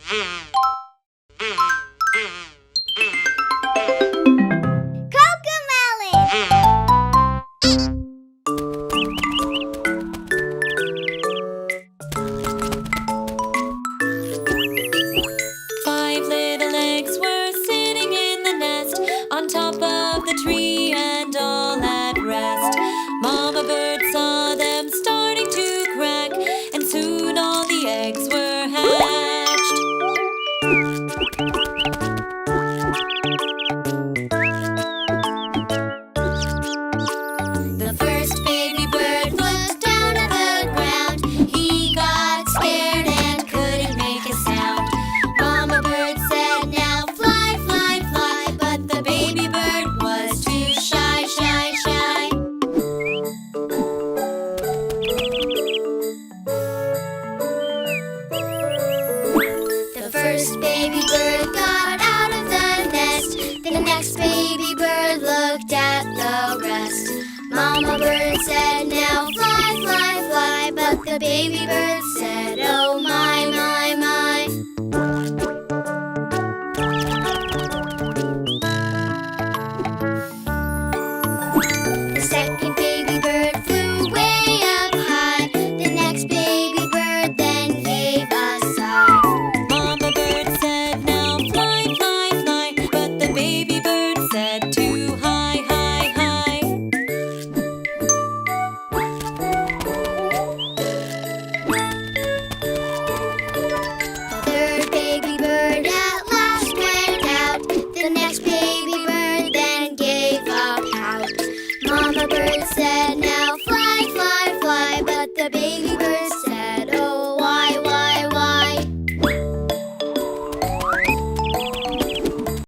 Five little eggs were sitting in the nest on top of the tree and all at rest. Mama bird saw them starting to crack, and soon all the eggs were hatched. The first baby bird looked down at the ground. He got scared and couldn't make a sound. Mama bird said, "Now fly, fly, fly," but the baby bird was too shy, shy, shy. The first baby bird got out of the nest. Then the next baby bird looked at the rest. Mama bird said, "Now fly, fly, fly," but the baby bird said,